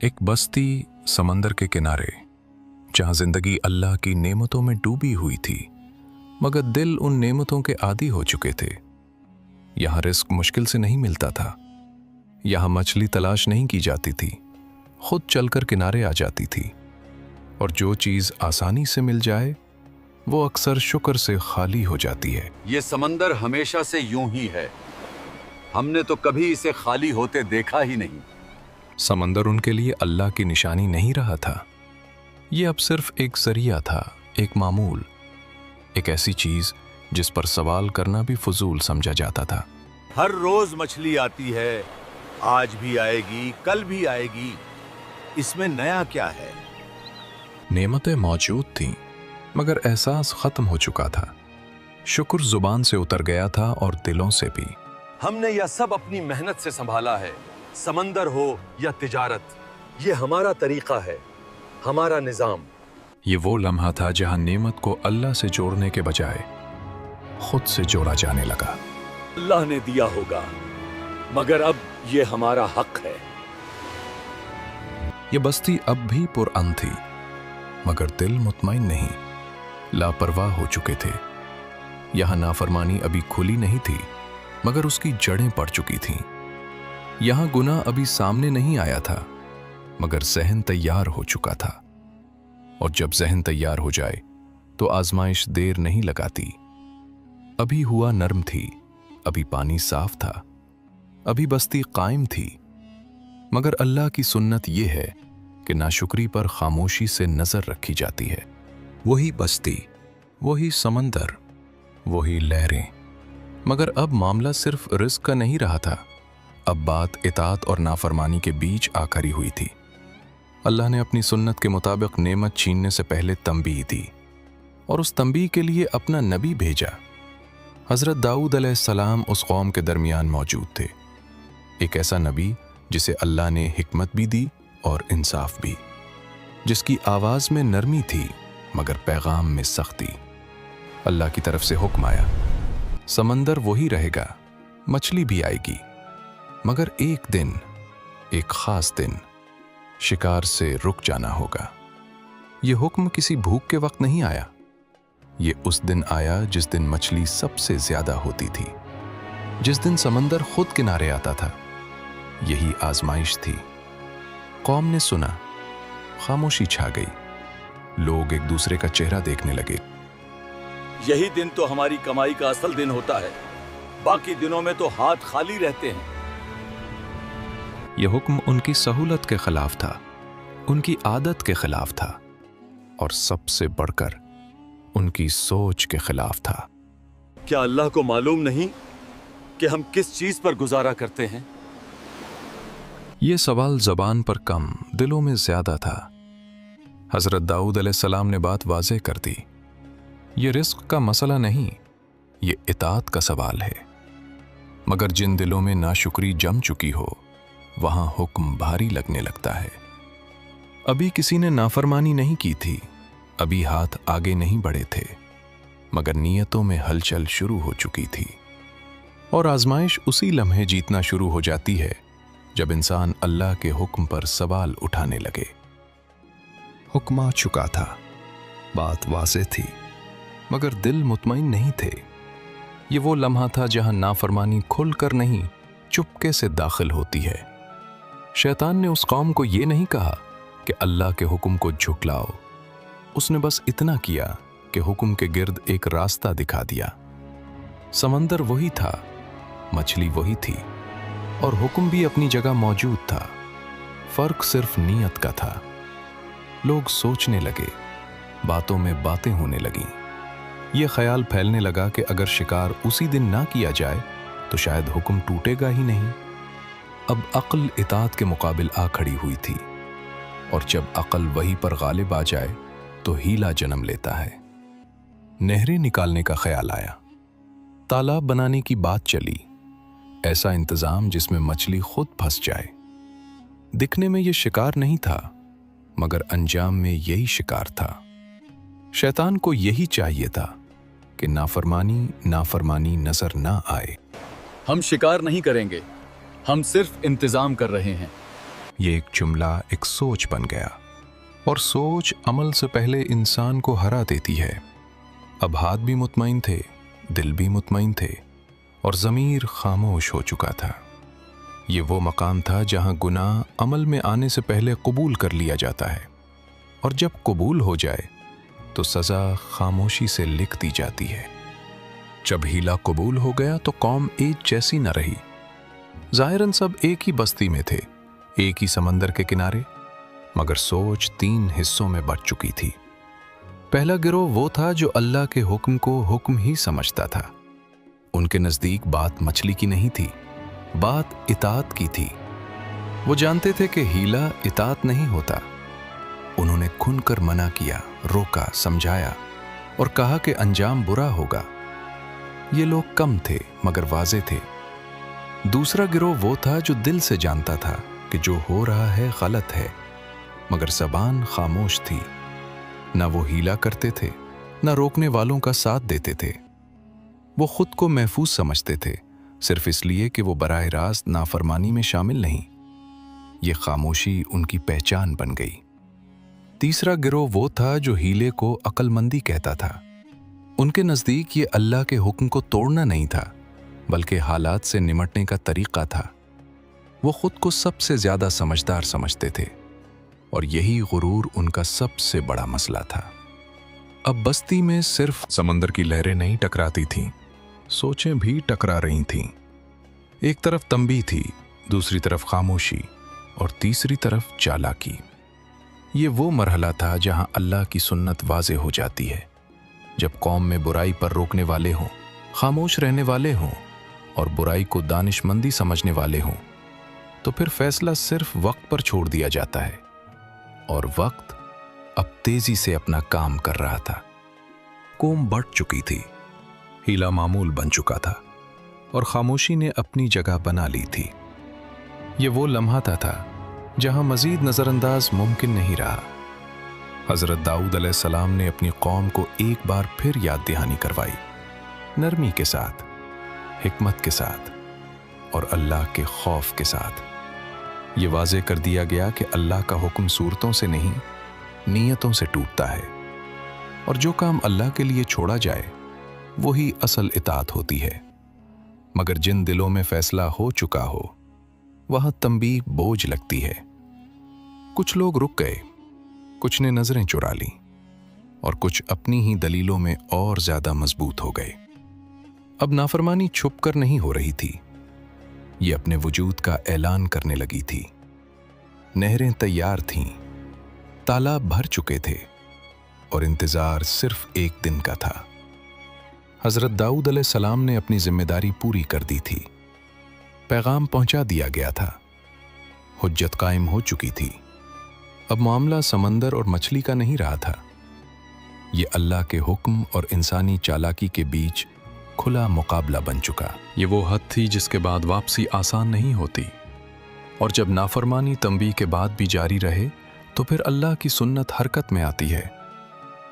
एक बस्ती समंदर के किनारे, जहां जिंदगी अल्लाह की नेमतों में डूबी हुई थी, मगर दिल उन नेमतों के आदी हो चुके थे। यहां रिस्क मुश्किल से नहीं मिलता था, यहां मछली तलाश नहीं की जाती थी, खुद चलकर किनारे आ जाती थी। और जो चीज आसानी से मिल जाए वो अक्सर शुक्र से खाली हो जाती है। ये समंदर हमेशा से यूं ही है, हमने तो कभी इसे खाली होते देखा ही नहीं। समंदर उनके लिए अल्लाह की निशानी नहीं रहा था, ये अब सिर्फ एक जरिया था, एक मामूल, एक ऐसी चीज जिस पर सवाल करना भी फजूल समझा जाता था। हर रोज मछली आती है, आज भी आएगी, कल भी आएगी, इसमें नया क्या है? नेमतें मौजूद थीं, मगर एहसास खत्म हो चुका था। शुक्र जुबान से उतर गया था और दिलों से भी। हमने यह सब अपनी मेहनत से संभाला है, समंदर हो या तिजारत, ये हमारा तरीका है, हमारा निजाम। ये वो लम्हा था जहां नेमत को अल्लाह से जोड़ने के बजाय खुद से जोड़ा जाने लगा। अल्लाह ने दिया होगा, मगर अब ये हमारा हक है। ये बस्ती अब भी पुरअमन थी, मगर दिल मुतमईन नहीं, लापरवाह हो चुके थे। यहां नाफरमानी अभी खुली नहीं थी, मगर उसकी जड़ें पड़ चुकी थीं। यहां गुनाह अभी सामने नहीं आया था, मगर ज़हन तैयार हो चुका था। और जब ज़हन तैयार हो जाए तो आजमाइश देर नहीं लगाती। अभी हुआ नर्म थी, अभी पानी साफ था, अभी बस्ती कायम थी। मगर अल्लाह की सुन्नत यह है कि नाशुक्री पर खामोशी से नजर रखी जाती है। वही बस्ती, वही समंदर, वही लहरें। मगर अब मामला सिर्फ रिस्क का नहीं रहा था, अब बात इताअत और नाफरमानी के बीच आ खड़ी हुई थी। अल्लाह ने अपनी सुन्नत के मुताबिक नेमत छीनने से पहले तंबीह दी, और उस तंबीह के लिए अपना नबी भेजा। हज़रत दाऊद अलैहिस्सलाम उस कौम के दरमियान मौजूद थे, एक ऐसा नबी जिसे अल्लाह ने हिकमत भी दी और इंसाफ भी, जिसकी आवाज में नरमी थी मगर पैगाम में सख्ती। अल्लाह की तरफ से हुक्म आया, समंदर वही रहेगा, मछली भी आएगी, मगर एक दिन, एक खास दिन शिकार से रुक जाना होगा। यह हुक्म किसी भूख के वक्त नहीं आया, ये उस दिन आया जिस दिन मछली सबसे ज्यादा होती थी, जिस दिन समंदर खुद किनारे आता था। यही आजमाइश थी। कौम ने सुना, खामोशी छा गई, लोग एक दूसरे का चेहरा देखने लगे। यही दिन तो हमारी कमाई का असल दिन होता है, बाकी दिनों में तो हाथ खाली रहते हैं। यह हुक्म उनकी सहूलत के खिलाफ था, उनकी आदत के खिलाफ था, और सबसे बढ़कर उनकी सोच के खिलाफ था। क्या अल्लाह को मालूम नहीं कि हम किस चीज पर गुजारा करते हैं? ये सवाल ज़बान पर कम, दिलों में ज्यादा था। हज़रत दाऊद अलैहिस्सलाम ने बात वाज़ेह कर दी, ये रिस्क का मसला नहीं, ये इताअत का सवाल है। मगर जिन दिलों में नाशुक्री जम चुकी हो, वहां हुक्म भारी लगने लगता है। अभी किसी ने नाफरमानी नहीं की थी, अभी हाथ आगे नहीं बढ़े थे, मगर नीयतों में हलचल शुरू हो चुकी थी। और आजमाइश उसी लम्हे जीतना शुरू हो जाती है जब इंसान अल्लाह के हुक्म पर सवाल उठाने लगे। हुक्म आ चुका था, बात वाज़ेह थी, मगर दिल मुतमईन नहीं थे। ये वो लम्हा था जहां नाफरमानी खुलकर नहीं, चुपके से दाखिल होती है। शैतान ने उस कौम को ये नहीं कहा कि अल्लाह के हुक्म को झुकलाओ, उसने बस इतना किया कि हुक्म के गिर्द एक रास्ता दिखा दिया। समंदर वही था, मछली वही थी, और हुक्म भी अपनी जगह मौजूद था। फर्क सिर्फ नीयत का था। लोग सोचने लगे, बातों में बातें होने लगीं। यह ख्याल फैलने लगा कि अगर शिकार उसी दिन ना किया जाए तो शायद हुक्म टूटेगा ही नहीं। अब अक्ल इताअत के मुकाबिल आ खड़ी हुई थी, और जब अक्ल वही पर गालिब आ जाए तो हीला जन्म लेता है। नहरें निकालने का ख्याल आया, तालाब बनाने की बात चली, ऐसा इंतजाम जिसमें मछली खुद फंस जाए। दिखने में यह शिकार नहीं था, मगर अंजाम में यही शिकार था। शैतान को यही चाहिए था कि नाफरमानी नजर ना आए। हम शिकार नहीं करेंगे, हम सिर्फ इंतजाम कर रहे हैं। یہ ایک جملہ ایک سوچ بن گیا، اور سوچ عمل سے پہلے انسان کو ہرا دیتی ہے۔ اب ہاتھ بھی مطمئن تھے، دل بھی مطمئن تھے، اور ضمیر خاموش ہو چکا تھا۔ یہ وہ مقام تھا جہاں گناہ عمل میں آنے سے پہلے قبول کر لیا جاتا ہے، اور جب قبول ہو جائے تو سزا خاموشی سے لکھ دی جاتی ہے۔ جب ہیلا قبول ہو گیا تو قوم ایک جیسی نہ رہی۔ ظاہراً سب ایک ہی بستی میں تھے، ایک ہی سمندر کے کنارے، مگر سوچ 3 حصوں میں بٹ چکی تھی۔ پہلا گروہ وہ تھا جو اللہ کے حکم کو حکم ہی سمجھتا تھا۔ ان کے نزدیک بات مچھلی کی نہیں تھی، بات اطاعت کی تھی۔ وہ جانتے تھے کہ ہیلا اطاعت نہیں ہوتا۔ انہوں نے کھن کر منع کیا، روکا، سمجھایا، اور کہا کہ انجام برا ہوگا۔ یہ لوگ کم تھے مگر واضح تھے۔ دوسرا گروہ وہ تھا جو دل سے جانتا تھا کہ جو ہو رہا ہے غلط ہے، مگر زبان خاموش تھی۔ نہ وہ ہیلا کرتے تھے، نہ روکنے والوں کا ساتھ دیتے تھے۔ وہ خود کو محفوظ سمجھتے تھے، صرف اس لیے کہ وہ براہ راست نافرمانی میں شامل نہیں۔ یہ خاموشی ان کی پہچان بن گئی۔ تیسرا گروہ وہ تھا جو ہیلے کو عقل مندی کہتا تھا۔ ان کے نزدیک یہ اللہ کے حکم کو توڑنا نہیں تھا، بلکہ حالات سے نمٹنے کا طریقہ تھا۔ وہ خود کو سب سے زیادہ سمجھدار سمجھتے تھے، اور یہی غرور ان کا سب سے بڑا مسئلہ تھا۔ اب بستی میں صرف سمندر کی لہریں نہیں ٹکراتی تھیں، سوچیں بھی ٹکرا رہی تھیں۔ ایک طرف تنبیہ تھی، دوسری طرف خاموشی، اور تیسری طرف چالاکی۔ یہ وہ مرحلہ تھا جہاں اللہ کی سنت واضح ہو جاتی ہے۔ جب قوم میں برائی پر روکنے والے ہوں، خاموش رہنے والے ہوں، اور برائی کو دانش مندی سمجھنے والے ہوں، تو پھر فیصلہ صرف وقت پر چھوڑ دیا جاتا ہے، اور وقت اب تیزی سے اپنا کام کر رہا تھا۔ قوم بڑھ چکی تھی، ہیلا معمول بن چکا تھا، اور خاموشی نے اپنی جگہ بنا لی تھی۔ یہ وہ لمحہ تھا جہاں مزید نظر انداز ممکن نہیں رہا۔ حضرت داؤد علیہ السلام نے اپنی قوم کو ایک بار پھر یاد دہانی کروائی، نرمی کے ساتھ، حکمت کے ساتھ، اور اللہ کے خوف کے ساتھ۔ یہ واضح کر دیا گیا کہ اللہ کا حکم صورتوں سے نہیں، نیتوں سے ٹوٹتا ہے، اور جو کام اللہ کے لیے چھوڑا جائے وہی اصل اطاعت ہوتی ہے۔ مگر جن دلوں میں فیصلہ ہو چکا ہو، وہاں تنبیہ بوجھ لگتی ہے۔ کچھ لوگ رک گئے، کچھ نے نظریں چرا لیں، اور کچھ اپنی ہی دلیلوں میں اور زیادہ مضبوط ہو گئے۔ اب نافرمانی چھپ کر نہیں ہو رہی تھی، یہ اپنے وجود کا اعلان کرنے لگی تھی۔ نہریں تیار تھیں، تالاب بھر چکے تھے، اور انتظار صرف ایک دن کا تھا۔ حضرت داؤد علیہ السلام نے اپنی ذمہ داری پوری کر دی تھی، پیغام پہنچا دیا گیا تھا، حجت قائم ہو چکی تھی۔ اب معاملہ سمندر اور مچھلی کا نہیں رہا تھا، یہ اللہ کے حکم اور انسانی چالاکی کے بیچ کھلا مقابلہ بن چکا۔ یہ وہ حد تھی جس کے بعد واپسی آسان نہیں ہوتی، اور جب نافرمانی تنبیہ کے بعد بھی جاری رہے تو پھر اللہ کی سنت حرکت میں آتی ہے۔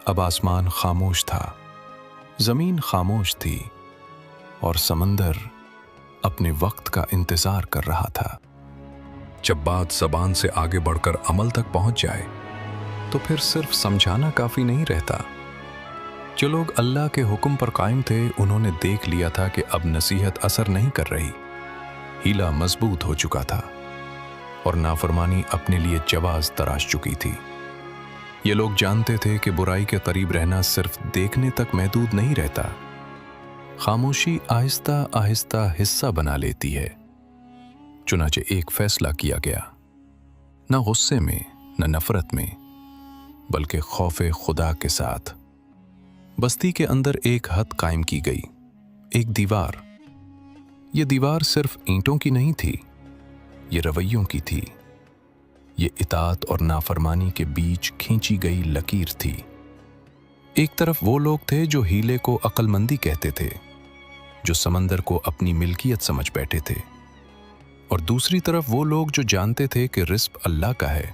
اب آسمان خاموش تھا، زمین خاموش تھی، اور سمندر اپنے وقت کا انتظار کر رہا تھا۔ جب بات زبان سے آگے بڑھ کر عمل تک پہنچ جائے تو پھر صرف سمجھانا کافی نہیں رہتا۔ جو لوگ اللہ کے حکم پر قائم تھے انہوں نے دیکھ لیا تھا کہ اب نصیحت اثر نہیں کر رہی، ہیلا مضبوط ہو چکا تھا، اور نافرمانی اپنے لیے جواز تراش چکی تھی۔ یہ لوگ جانتے تھے کہ برائی کے قریب رہنا صرف دیکھنے تک محدود نہیں رہتا، خاموشی آہستہ آہستہ حصہ بنا لیتی ہے۔ چنانچہ ایک فیصلہ کیا گیا، نہ غصے میں، نہ نفرت میں، بلکہ خوف خدا کے ساتھ۔ بستی کے اندر ایک حد قائم کی گئی، ایک دیوار۔ یہ دیوار صرف اینٹوں کی نہیں تھی، یہ رویوں کی تھی، یہ اطاعت اور نافرمانی کے بیچ کھینچی گئی لکیر تھی۔ ایک طرف وہ لوگ تھے جو ہیلے کو عقل مندی کہتے تھے، جو سمندر کو اپنی ملکیت سمجھ بیٹھے تھے، اور دوسری طرف وہ لوگ جو جانتے تھے کہ رزق اللہ کا ہے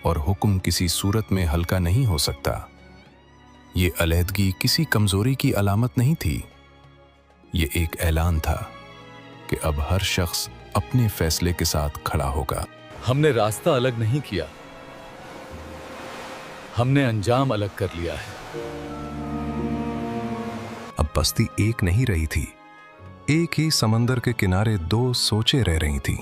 اور حکم کسی صورت میں ہلکا نہیں ہو سکتا۔ یہ علیحدگی کسی کمزوری کی علامت نہیں تھی، یہ ایک اعلان تھا کہ اب ہر شخص اپنے فیصلے کے ساتھ کھڑا ہوگا۔ हमने रास्ता अलग नहीं किया, हमने अंजाम अलग कर लिया है। अब बस्ती एक नहीं रही थी, एक ही समंदर के किनारे दो सोचें रह रही थीं।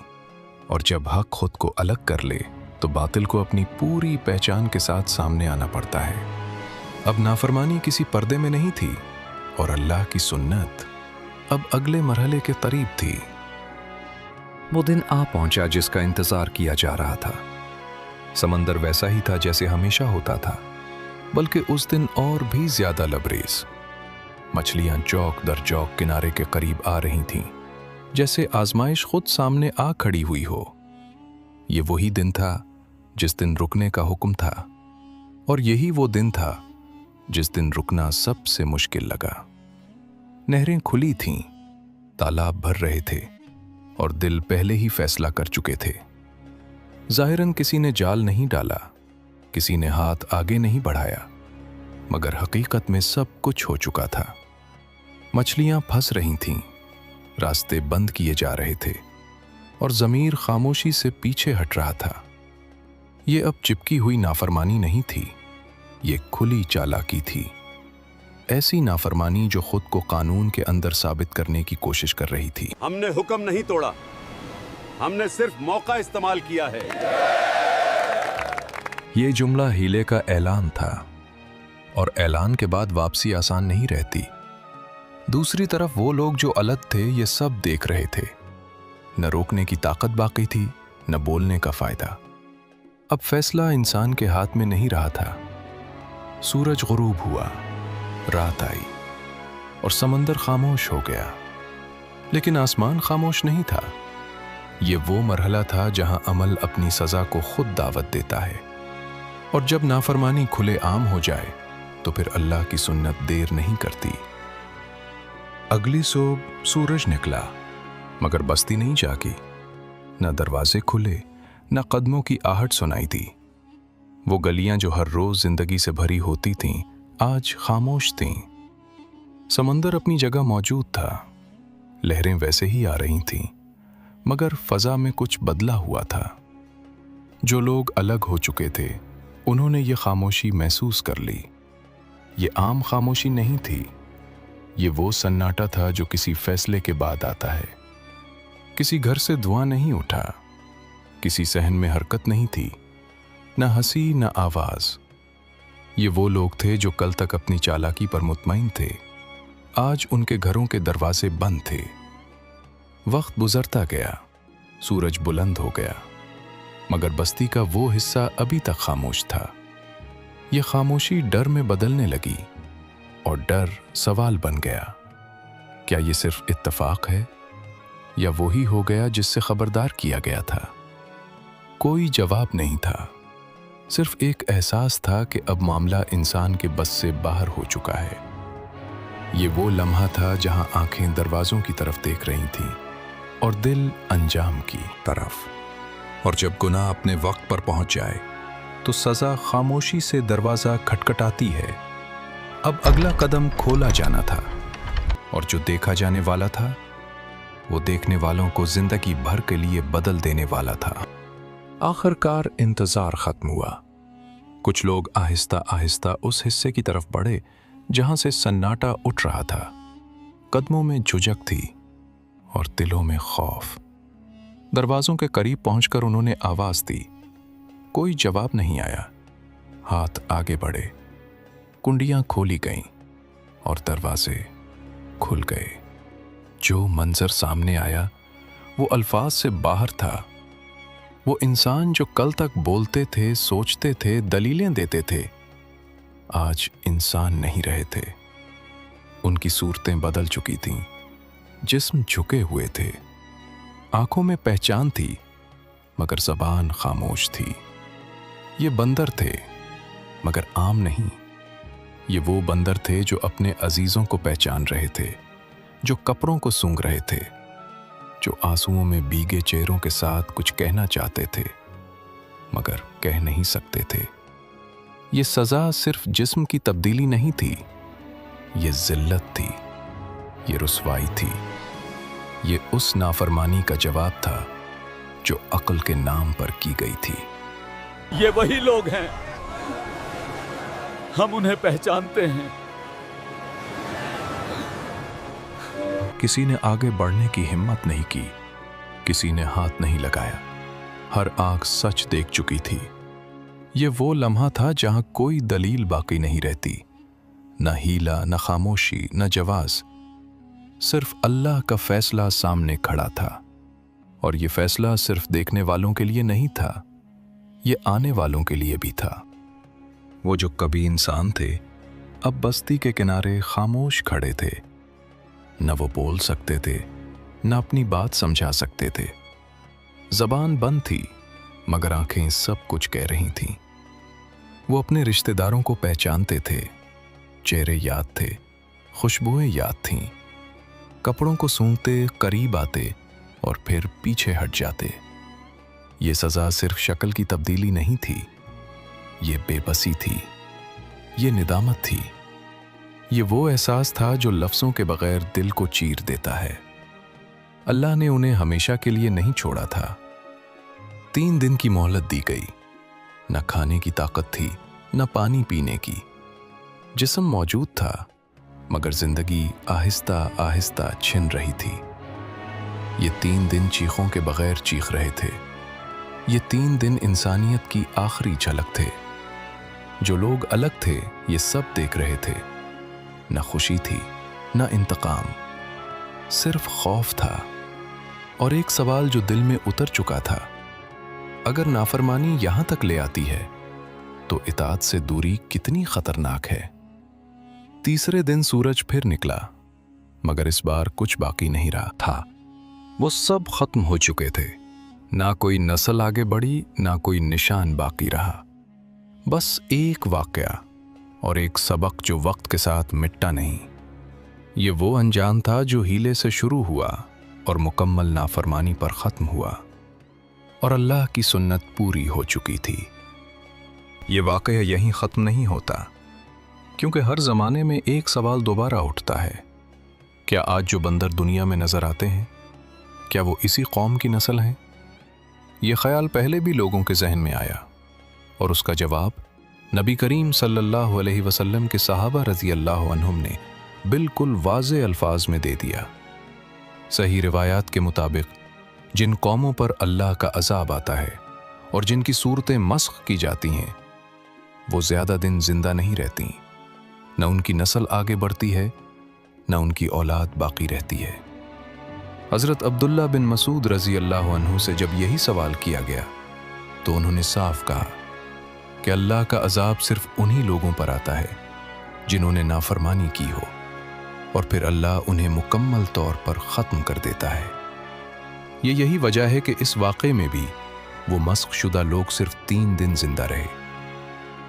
और जब हक खुद को अलग कर ले तो बातिल को अपनी पूरी पहचान के साथ सामने आना पड़ता है। अब नाफरमानी किसी पर्दे में नहीं थी और अल्लाह की सुन्नत अब अगले मरहले के करीब थी। वो दिन आ पहुंचा जिसका इंतजार किया जा रहा था। समंदर वैसा ही था जैसे हमेशा होता था, बल्कि उस दिन और भी ज्यादा लबरेज। मछलियां चौक दर चौक किनारे के करीब आ रही थीं, जैसे आजमाइश खुद सामने आ खड़ी हुई हो। ये वही दिन था जिस दिन रुकने का हुक्म था, और यही वो दिन था जिस दिन रुकना सबसे मुश्किल लगा। नहरें खुली थीं, तालाब भर रहे थे और दिल पहले ही फैसला कर चुके थे। जाहिरन किसी ने जाल नहीं डाला, किसी ने हाथ आगे नहीं बढ़ाया, मगर हकीकत में सब कुछ हो चुका था। मछलियां फंस रही थीं, रास्ते बंद किए जा रहे थे और ज़मीर खामोशी से पीछे हट रहा था। ये अब चिपकी हुई नाफरमानी नहीं थी, ये खुली चालाकी थी। ऐसी नाफरमानी जो खुद को कानून के अंदर साबित करने की कोशिश कर रही थी। हमने हुक्म नहीं तोड़ा, हमने सिर्फ मौका इस्तेमाल किया है। ये जुमला हीले का ऐलान था, और ऐलान के बाद वापसी आसान नहीं रहती। दूसरी तरफ वो लोग जो अलग थे ये सब देख रहे थे। न रोकने की ताकत बाकी थी, न बोलने का फायदा। अब फैसला इंसान के हाथ में नहीं रहा था। सूरज गुरूब हुआ, रात आई और समंदर खामोश हो गया, लेकिन आसमान खामोश नहीं था। ये वो मरहला था जहां अमल अपनी सजा को खुद दावत देता है, और जब नाफरमानी खुले आम हो जाए तो फिर अल्लाह की सुन्नत देर नहीं करती। अगली सुबह सूरज निकला, मगर बस्ती नहीं जागी। न दरवाजे खुले, न कदमों की आहट सुनाई दी। वो गलियां जो हर रोज जिंदगी से भरी होती थीं, आज खामोश थीं। समंदर अपनी जगह मौजूद था, लहरें वैसे ही आ रही थीं, मगर फजा में कुछ बदला हुआ था। जो लोग अलग हो चुके थे उन्होंने ये खामोशी महसूस कर ली। ये आम खामोशी नहीं थी, ये वो सन्नाटा था जो किसी फैसले के बाद आता है। किसी घर से धुआं नहीं उठा, किसी सहन में हरकत नहीं थी, न हंसी न आवाज। ये वो लोग थे जो कल तक अपनी चालाकी पर मुतमईन थे, आज उनके घरों के दरवाजे बंद थे। वक्त गुजरता गया, सूरज बुलंद हो गया, मगर बस्ती का वो हिस्सा अभी तक खामोश था। ये खामोशी डर में बदलने लगी, और डर सवाल बन गया। क्या ये सिर्फ इत्तेफाक है, या वही हो गया जिससे खबरदार किया गया था? कोई जवाब नहीं था, सिर्फ एक एहसास था कि अब मामला इंसान के बस से बाहर हो चुका है। ये वो लम्हा था जहां आंखें दरवाजों की तरफ देख रही थीं और दिल अंजाम की तरफ। और जब गुनाह अपने वक्त पर पहुंच जाए तो सजा खामोशी से दरवाजा खटखटाती है। अब अगला कदम खोला जाना था, और जो देखा जाने वाला था वो देखने वालों को जिंदगी भर के लिए बदल देने वाला था। आखिरकार इंतजार खत्म हुआ। कुछ लोग आहिस्ता आहिस्ता उस हिस्से की तरफ बढ़े जहां से सन्नाटा उठ रहा था। कदमों में झुझक थी और दिलों में खौफ। दरवाजों के करीब पहुंचकर उन्होंने आवाज दी। कोई जवाब नहीं आया। हाथ आगे बढ़े, कुंडियां खोली गईं और दरवाजे खुल गए। जो मंजर सामने आया वो अल्फाज से बाहर था। वो इंसान जो कल तक बोलते थे, सोचते थे, दलीलें देते थे, आज इंसान नहीं रहे थे। उनकी सूरतें बदल चुकी थीं, जिस्म झुके हुए थे, आंखों में पहचान थी, मगर ज़बान खामोश थी। ये बंदर थे, मगर आम नहीं। ये वो बंदर थे जो अपने अजीजों को पहचान रहे थे, जो कपड़ों को सूंघ रहे थे, जो आंसुओं में भीगे चेहरों के साथ कुछ कहना चाहते थे, मगर कह नहीं सकते थे। ये सजा सिर्फ जिस्म की तब्दीली नहीं थी, ये जिल्लत थी, ये रुसवाई थी, ये उस नाफरमानी का जवाब था जो अक्ल के नाम पर की गई थी। ये वही लोग हैं, हम उन्हें पहचानते हैं। किसी ने आगे बढ़ने की हिम्मत नहीं की, किसी ने हाथ नहीं लगाया। हर आंख सच देख चुकी थी। ये वो लम्हा था जहां कोई दलील बाकी नहीं रहती, न हीला, न खामोशी, न जवाज। सिर्फ अल्लाह का फैसला सामने खड़ा था। और ये फैसला सिर्फ देखने वालों के लिए नहीं था, ये आने वालों के लिए भी था। वो जो कभी इंसान थे, अब बस्ती के किनारे खामोश खड़े थे। न वो बोल सकते थे, न अपनी बात समझा सकते थे। जबान बंद थी, मगर आंखें सब कुछ कह रही थीं। वो अपने रिश्तेदारों को पहचानते थे। चेहरे याद थे, खुशबुएं याद थीं। कपड़ों को सूंघते करीब आते और फिर पीछे हट जाते। ये सजा सिर्फ शक्ल की तब्दीली नहीं थी, ये बेबसी थी, ये निदामत थी। ये वो एहसास था जो लफ्ज़ों के बगैर दिल को चीर देता है। अल्लाह ने उन्हें हमेशा के लिए नहीं छोड़ा था। 3 दिन की मोहलत दी गई। न खाने की ताकत थी, न पानी पीने की। जिस्म मौजूद था, मगर जिंदगी आहिस्ता आहिस्ता छिन रही थी। ये 3 दिन चीखों के बगैर चीख रहे थे। ये 3 दिन इंसानियत की आखिरी झलक थे। जो लोग अलग थे, ये सब देख रहे थे। न खुशी थी, न इंतकाम, सिर्फ खौफ था। और एक सवाल जो दिल में उतर चुका था, अगर नाफरमानी यहां तक ले आती है, तो इताअत से दूरी कितनी खतरनाक है। तीसरे दिन सूरज फिर निकला, मगर इस बार कुछ बाकी नहीं रहा था। वो सब खत्म हो चुके थे। ना कोई नस्ल आगे बढ़ी, ना कोई निशान बाकी रहा। बस एक वाकया और एक सबक जो वक्त के साथ मिटता नहीं। ये वो अंजाम था जो हीले से शुरू हुआ और मुकम्मल नाफरमानी पर ख़त्म हुआ, और अल्लाह की सुन्नत पूरी हो चुकी थी। ये वाकया यहीं ख़त्म नहीं होता, क्योंकि हर ज़माने में एक सवाल दोबारा उठता है। क्या आज जो बंदर दुनिया में नज़र आते हैं, क्या वो इसी कौम की नस्ल हैं? ये ख्याल पहले भी लोगों के जहन में आया, और उसका जवाब नबी करीम सल्लल्लाहु अलैहि वसल्लम के सहाबा रज़ी अल्लाह अन्हुम ने बिल्कुल वाज़े अल्फाज में दे दिया। सही रिवायात के मुताबिक जिन कौमों पर अल्लाह का अज़ाब आता है और जिनकी सूरतें मस्ख की जाती हैं, वो ज़्यादा दिन जिंदा नहीं रहती। न उनकी नस्ल आगे बढ़ती है, न उनकी औलाद बाकी रहती है। हज़रत अब्दुल्ला बिन मसूद रज़ी अल्लाह अन्हु से जब यही सवाल किया गया, तो उन्होंने साफ कहा कि अल्लाह का अज़ाब सिर्फ उन्हीं लोगों पर आता है जिन्होंने नाफरमानी की हो, और फिर अल्लाह उन्हें मुकम्मल तौर पर ख़त्म कर देता है। यही वजह है कि इस वाक़े में भी वो मस्ख शुदा लोग सिर्फ 3 दिन जिंदा रहे।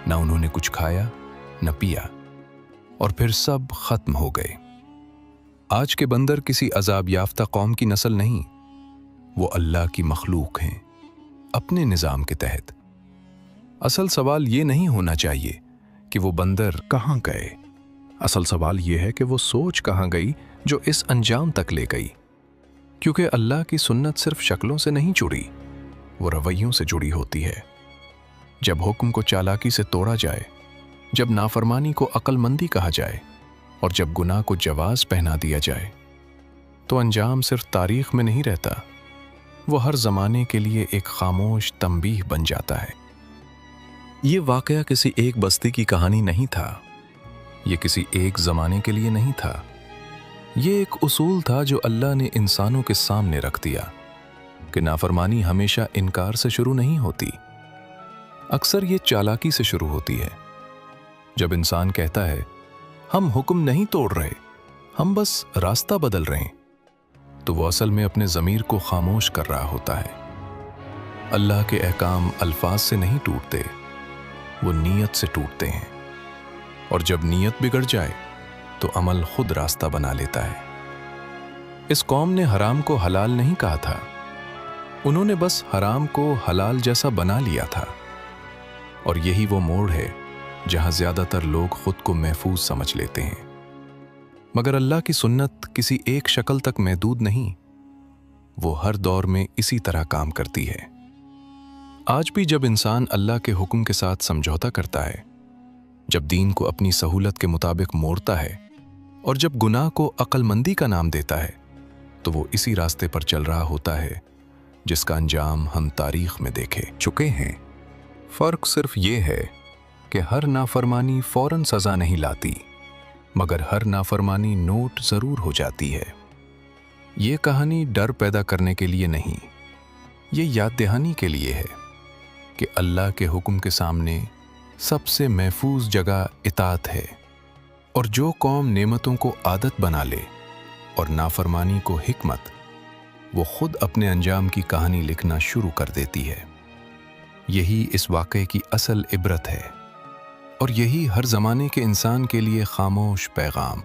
न उन्होंने कुछ खाया, न पिया, और फिर सब ख़त्म हो गए। आज के बंदर किसी अज़ाब याफ्ता कौम की नस्ल नहीं, वो अल्लाह की मखलूक हैं, अपने निज़ाम के तहत। असल सवाल ये नहीं होना चाहिए कि वो बंदर कहाँ गए। असल सवाल ये है कि वो सोच कहाँ गई जो इस अंजाम तक ले गई। क्योंकि अल्लाह की सुन्नत सिर्फ शक्लों से नहीं जुड़ी, वो रवैयों से जुड़ी होती है। जब हुक्म को चालाकी से तोड़ा जाए, जब नाफरमानी को अक्लमंदी कहा जाए, और जब गुनाह को जवाज पहना दिया जाए, तो अंजाम सिर्फ तारीख में नहीं रहता, वो हर ज़माने के लिए एक खामोश तंबीह बन जाता है। ये वाकया किसी एक बस्ती की कहानी नहीं था, ये किसी एक ज़माने के लिए नहीं था। ये एक उसूल था जो अल्लाह ने इंसानों के सामने रख दिया कि नाफरमानी हमेशा इनकार से शुरू नहीं होती, अक्सर ये चालाकी से शुरू होती है। जब इंसान कहता है हम हुक्म नहीं तोड़ रहे, हम बस रास्ता बदल रहे हैं, तो वो असल में अपने ज़मीर को खामोश कर रहा होता है। अल्लाह के अहकाम अल्फाज से नहीं टूटते, वो नीयत से टूटते हैं, और जब नीयत बिगड़ जाए तो अमल खुद रास्ता बना लेता है। इस कौम ने हराम को हलाल नहीं कहा था, उन्होंने बस हराम को हलाल जैसा बना लिया था। और यही वो मोड़ है जहां ज्यादातर लोग खुद को महफूज समझ लेते हैं। मगर अल्लाह की सुन्नत किसी एक शक्ल तक महदूद नहीं, وہ ہر دور میں اسی طرح کام کرتی ہے۔ آج بھی جب انسان اللہ کے حکم کے ساتھ سمجھوتا کرتا ہے، جب دین کو اپنی سہولت کے مطابق موڑتا ہے اور جب گناہ کو عقل مندی کا نام دیتا ہے، تو وہ اسی راستے پر چل رہا ہوتا ہے جس کا انجام ہم تاریخ میں دیکھے چکے ہیں۔ فرق صرف یہ ہے کہ ہر نافرمانی فوراً سزا نہیں لاتی، مگر ہر نافرمانی نوٹ ضرور ہو جاتی ہے۔ یہ کہانی ڈر پیدا کرنے کے لیے نہیں، یہ یاد دہانی کے لیے ہے کہ اللہ کے حکم کے سامنے سب سے محفوظ جگہ اطاعت ہے، اور جو قوم نعمتوں کو عادت بنا لے اور نافرمانی کو حکمت، وہ خود اپنے انجام کی کہانی لکھنا شروع کر دیتی ہے۔ یہی اس واقعے کی اصل عبرت ہے، اور یہی ہر زمانے کے انسان کے لیے خاموش پیغام۔